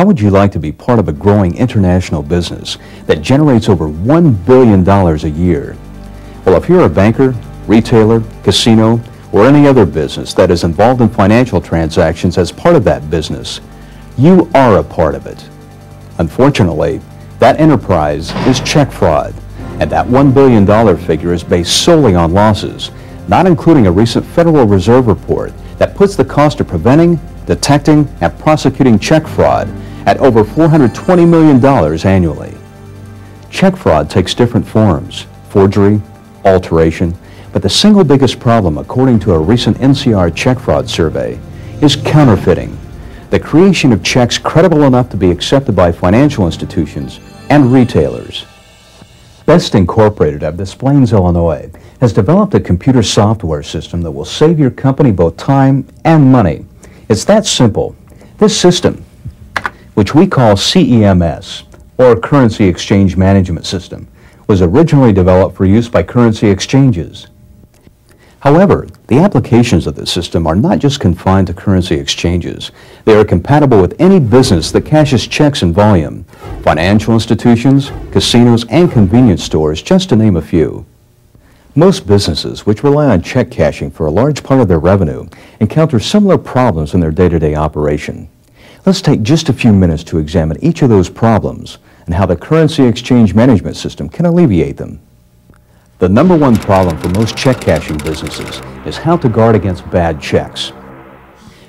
How would you like to be part of a growing international business that generates over $1 billion a year? Well, if you're a banker, retailer, casino, or any other business that is involved in financial transactions as part of that business, you are a part of it. Unfortunately, that enterprise is check fraud, and that $1 billion figure is based solely on losses, not including a recent Federal Reserve report that puts the cost of preventing, detecting, and prosecuting check fraud at over $420 million annually. Check fraud takes different forms: forgery, alteration, but the single biggest problem, according to a recent NCR check fraud survey, is counterfeiting, the creation of checks credible enough to be accepted by financial institutions and retailers. Best Incorporated of Des Plaines, Illinois, has developed a computer software system that will save your company both time and money. It's that simple. This system, which we call CEMS, or Currency Exchange Management System, was originally developed for use by currency exchanges. However, the applications of this system are not just confined to currency exchanges. They are compatible with any business that cashes checks in volume: financial institutions, casinos, and convenience stores, just to name a few. Most businesses which rely on check cashing for a large part of their revenue encounter similar problems in their day-to-day operation. Let's take just a few minutes to examine each of those problems and how the Currency Exchange Management System can alleviate them. The number one problem for most check cashing businesses is how to guard against bad checks.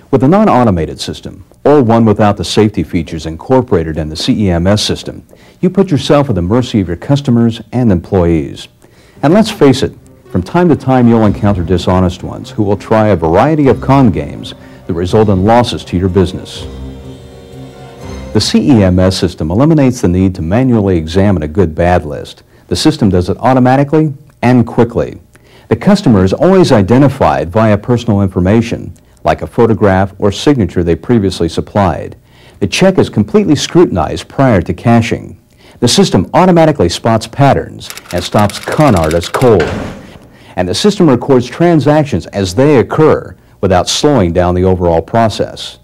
With a non-automated system, or one without the safety features incorporated in the CEMS system, you put yourself at the mercy of your customers and employees. And let's face it, from time to time you'll encounter dishonest ones who will try a variety of con games that result in losses to your business. The CEMS system eliminates the need to manually examine a good-bad list. The system does it automatically and quickly. The customer is always identified via personal information, like a photograph or signature they previously supplied. The check is completely scrutinized prior to cashing. The system automatically spots patterns and stops con artists cold. And the system records transactions as they occur without slowing down the overall process.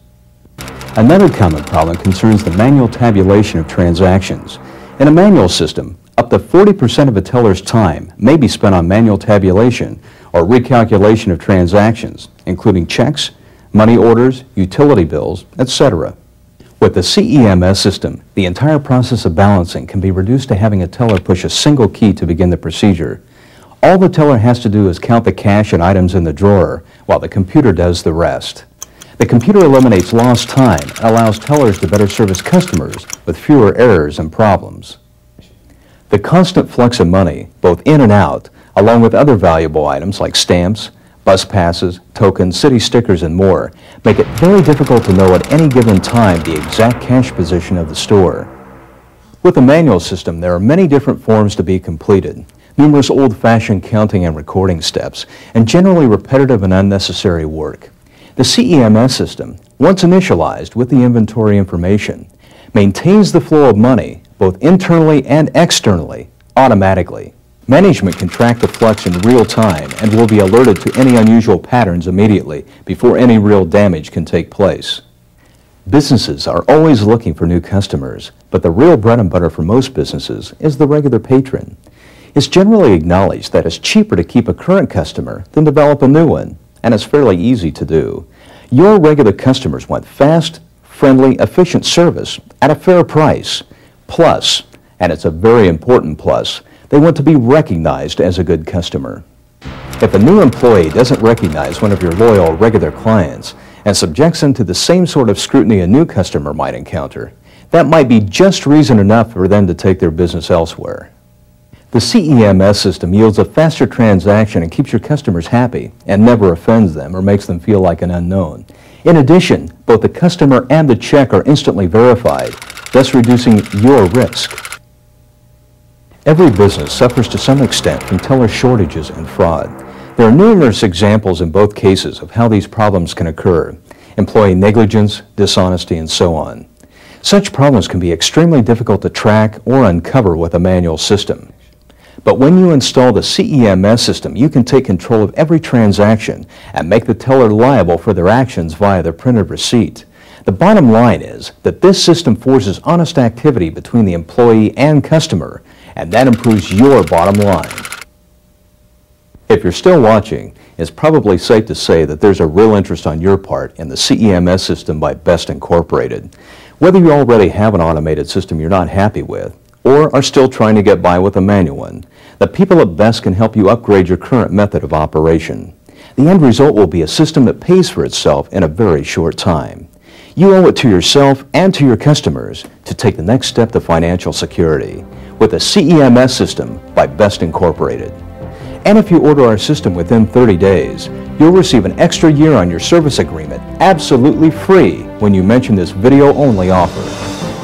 Another common problem concerns the manual tabulation of transactions. In a manual system, up to 40% of a teller's time may be spent on manual tabulation or recalculation of transactions, including checks, money orders, utility bills, etc. With the CEMS system, the entire process of balancing can be reduced to having a teller push a single key to begin the procedure. All the teller has to do is count the cash and items in the drawer, while the computer does the rest. The computer eliminates lost time and allows tellers to better service customers with fewer errors and problems. The constant flux of money, both in and out, along with other valuable items like stamps, bus passes, tokens, city stickers, and more, make it very difficult to know at any given time the exact cash position of the store. With a manual system, there are many different forms to be completed, numerous old-fashioned counting and recording steps, and generally repetitive and unnecessary work. The CEMS system, once initialized with the inventory information, maintains the flow of money, both internally and externally, automatically. Management can track the flux in real time and will be alerted to any unusual patterns immediately before any real damage can take place. Businesses are always looking for new customers, but the real bread and butter for most businesses is the regular patron. It's generally acknowledged that it's cheaper to keep a current customer than develop a new one, and it's fairly easy to do. Your regular customers want fast, friendly, efficient service at a fair price. Plus, and it's a very important plus, they want to be recognized as a good customer. If a new employee doesn't recognize one of your loyal, regular clients and subjects them to the same sort of scrutiny a new customer might encounter, that might be just reason enough for them to take their business elsewhere. The CEMS system yields a faster transaction and keeps your customers happy and never offends them or makes them feel like an unknown. In addition, both the customer and the check are instantly verified, thus reducing your risk. Every business suffers to some extent from teller shortages and fraud. There are numerous examples in both cases of how these problems can occur: employee negligence, dishonesty, and so on. Such problems can be extremely difficult to track or uncover with a manual system. But when you install the CEMS system, you can take control of every transaction and make the teller liable for their actions via the printed receipt. The bottom line is that this system forces honest activity between the employee and customer, and that improves your bottom line. If you're still watching, it's probably safe to say that there's a real interest on your part in the CEMS system by Best Incorporated. Whether you already have an automated system you're not happy with, or are still trying to get by with a manual one, the people at Best can help you upgrade your current method of operation. The end result will be a system that pays for itself in a very short time. You owe it to yourself and to your customers to take the next step to financial security with a CEMS system by Best Incorporated. And if you order our system within 30 days, you'll receive an extra year on your service agreement absolutely free when you mention this video-only offer.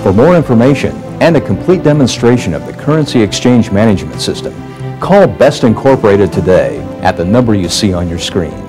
For more information and a complete demonstration of the currency exchange management system, call Best Incorporated today at the number you see on your screen.